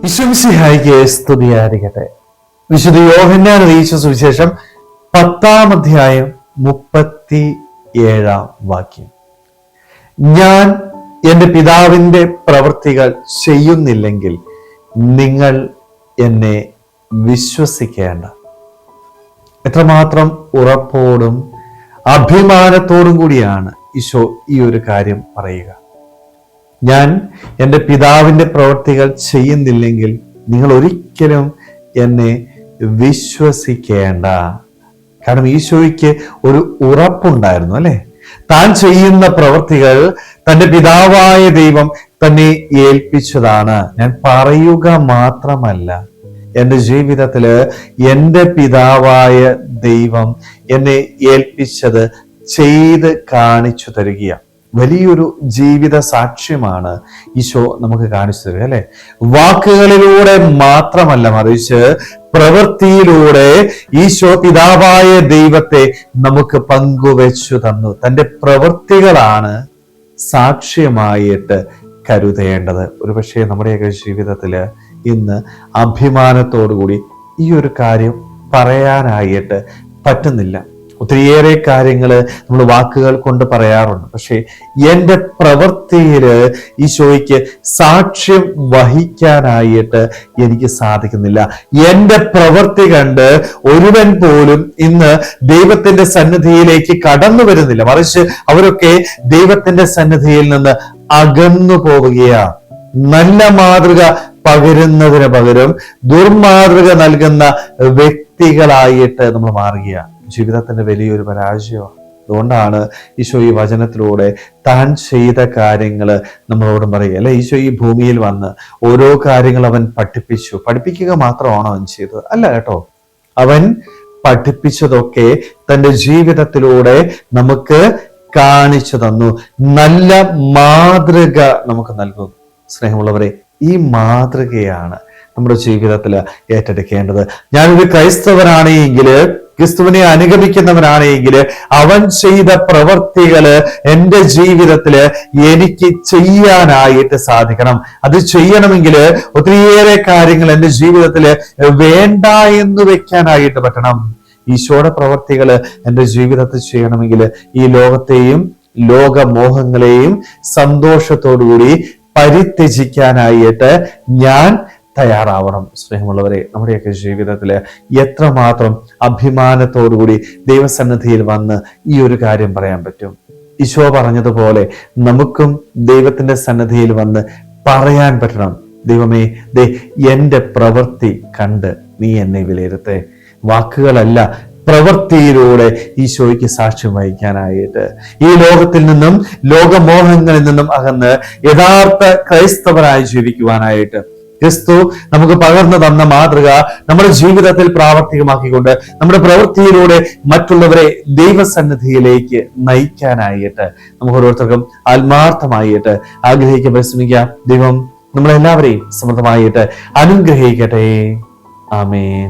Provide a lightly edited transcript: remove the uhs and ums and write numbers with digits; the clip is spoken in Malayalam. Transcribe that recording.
ഈശോമിശിഹായിക്ക് സ്തുതിയായിരിക്കട്ടെ. വിശുദ്ധ യോഹന്നാൻ അറിയിച്ച സുവിശേഷം 10-ാം അധ്യായം 37-ാം വാക്യം. ഞാൻ എൻ്റെ പിതാവിൻ്റെ പ്രവൃത്തികൾ ചെയ്യുന്നില്ലെങ്കിൽ നിങ്ങൾ എന്നെ വിശ്വസിക്കേണ്ട. എത്രമാത്രം ഉറപ്പോടും അഭിമാനത്തോടും കൂടിയാണ് ഈശോ ഈ ഒരു കാര്യം പറയുക. ഞാൻ എൻ്റെ പിതാവിൻ്റെ പ്രവൃത്തികൾ ചെയ്യുന്നില്ലെങ്കിൽ നിങ്ങൾ ഒരിക്കലും എന്നെ വിശ്വസിക്കേണ്ട. കാരണം ഈശോയ്ക്ക് ഒരു ഉറപ്പുണ്ടായിരുന്നു, അല്ലെ? താൻ ചെയ്യുന്ന പ്രവൃത്തികൾ തൻ്റെ പിതാവായ ദൈവം തന്നെ ഏൽപ്പിച്ചതാണ്. ഞാൻ പറയുക മാത്രമല്ല, എൻ്റെ ജീവിതത്തില് എൻ്റെ പിതാവായ ദൈവം എന്നെ ഏൽപ്പിച്ചത് ചെയ്ത് കാണിച്ചു തരികയാണ്. വലിയൊരു ജീവിത സാക്ഷ്യമാണ് ഈശോ നമുക്ക് കാണിച്ചു തരിക, അല്ലെ? വാക്കുകളിലൂടെ മാത്രമല്ല, മറിച്ച് പ്രവൃത്തിയിലൂടെ ഈശോ പിതാവായ ദൈവത്തെ നമുക്ക് പങ്കുവെച്ചു തന്നു. തൻ്റെ പ്രവൃത്തികളാണ് സാക്ഷ്യമായിട്ട് കരുതേണ്ടത്. ഒരുപക്ഷെ നമ്മുടെയൊക്കെ ജീവിതത്തില് ഇന്ന് അഭിമാനത്തോടുകൂടി ഈ ഒരു കാര്യം പറയാനായിട്ട് പറ്റുന്നില്ല. ഒത്തിരിയേറെ കാര്യങ്ങൾ നമ്മൾ വാക്കുകൾ കൊണ്ട് പറയാറുണ്ട്. പക്ഷെ എൻ്റെ പ്രവൃത്തിയില് ഈശോയ്ക്ക് സാക്ഷ്യം വഹിക്കാനായിട്ട് എനിക്ക് സാധിക്കുന്നില്ല. എൻ്റെ പ്രവൃത്തി കണ്ട് ഒരുവൻ പോലും ഇന്ന് ദൈവത്തിന്റെ സന്നിധിയിലേക്ക് കടന്നു വരുന്നില്ല. മറിച്ച് അവരൊക്കെ ദൈവത്തിന്റെ സന്നിധിയിൽ നിന്ന് അകന്നു പോവുകയാണ്. നല്ല മാതൃക പകരുന്നതിന് പകരം ദുർമാതൃക നൽകുന്ന വ്യക്തികളായിട്ട് നമ്മൾ മാറുകയാണ്. ജീവിതത്തിന്റെ വലിയൊരു പരാജയമാണ്. അതുകൊണ്ടാണ് ഈശോ ഈ വചനത്തിലൂടെ താൻ ചെയ്ത കാര്യങ്ങള് നമ്മളോട് പറയുക, അല്ലെ? ഈശോ ഈ ഭൂമിയിൽ വന്ന് ഓരോ കാര്യങ്ങൾ അവൻ പഠിപ്പിച്ചു. പഠിപ്പിക്കുക മാത്രമാണോ അവൻ ചെയ്തത്? അല്ല കേട്ടോ. അവൻ പഠിപ്പിച്ചതൊക്കെ തൻ്റെ ജീവിതത്തിലൂടെ നമുക്ക് കാണിച്ചു തന്നു. നല്ല മാതൃക നമുക്ക് നൽകുന്നു. സ്നേഹമുള്ളവരെ, ഈ മാതൃകയാണ് നമ്മുടെ ജീവിതത്തിൽ ഏറ്റെടുക്കേണ്ടത്. ഞാനൊരു ക്രൈസ്തവനാണെങ്കിൽ, ക്രിസ്തുവിനെ അനുഗമിക്കുന്നവനാണെങ്കിൽ, അവൻ ചെയ്ത പ്രവൃത്തികള് എൻ്റെ ജീവിതത്തില് എനിക്ക് ചെയ്യാനായിട്ട് സാധിക്കണം. അത് ചെയ്യണമെങ്കിൽ ഒത്തിരിയേറെ കാര്യങ്ങൾ എൻ്റെ ജീവിതത്തില് വേണ്ട എന്ന് വെക്കാനായിട്ട് പറ്റണം. ഈശോയുടെ പ്രവൃത്തികള് എൻ്റെ ജീവിതത്തിൽ ചെയ്യണമെങ്കിൽ ഈ ലോകത്തെയും ലോകമോഹങ്ങളെയും സന്തോഷത്തോടുകൂടി പരിത്യജിക്കാനായിട്ട് ഞാൻ തയ്യാറാവണം. സ്നേഹമുള്ളവരെ, നമ്മുടെയൊക്കെ ജീവിതത്തില് എത്രമാത്രം അഭിമാനത്തോടുകൂടി ദൈവസന്നിധിയിൽ വന്ന് ഈ ഒരു കാര്യം പറയാൻ പറ്റും. ഈശോ പറഞ്ഞതുപോലെ നമുക്കും ദൈവത്തിന്റെ സന്നിധിയിൽ വന്ന് പറയാൻ പറ്റണം, ദൈവമേ, എൻ്റെ പ്രവൃത്തി കണ്ട് നീ എന്നെ വിലയിരുത്തേ. വാക്കുകളല്ല, പ്രവൃത്തിയിലൂടെ ഈശോയ്ക്ക് സാക്ഷ്യം വഹിക്കാനായിട്ട്, ഈ ലോകത്തിൽ നിന്നും ലോകമോഹങ്ങളിൽ നിന്നും അകന്ന് യഥാർത്ഥ ക്രൈസ്തവരായി ജീവിക്കുവാനായിട്ട് ക്രിസ്തു നമുക്ക് പകർന്നു തന്ന മാതൃക നമ്മുടെ ജീവിതത്തിൽ പ്രാവർത്തികമാക്കിക്കൊണ്ട് നമ്മുടെ പ്രവൃത്തിയിലൂടെ മറ്റുള്ളവരെ ദൈവസന്നിധിയിലേക്ക് നയിക്കാനായിട്ട് നമുക്ക് ഓരോരുത്തർക്കും ആത്മാർത്ഥമായിട്ട് ആഗ്രഹിക്കാൻ പരിശ്രമിക്കാം. ദൈവം നമ്മളെല്ലാവരെയും സമൃദ്ധമായിട്ട് അനുഗ്രഹിക്കട്ടെ. ആമേൻ.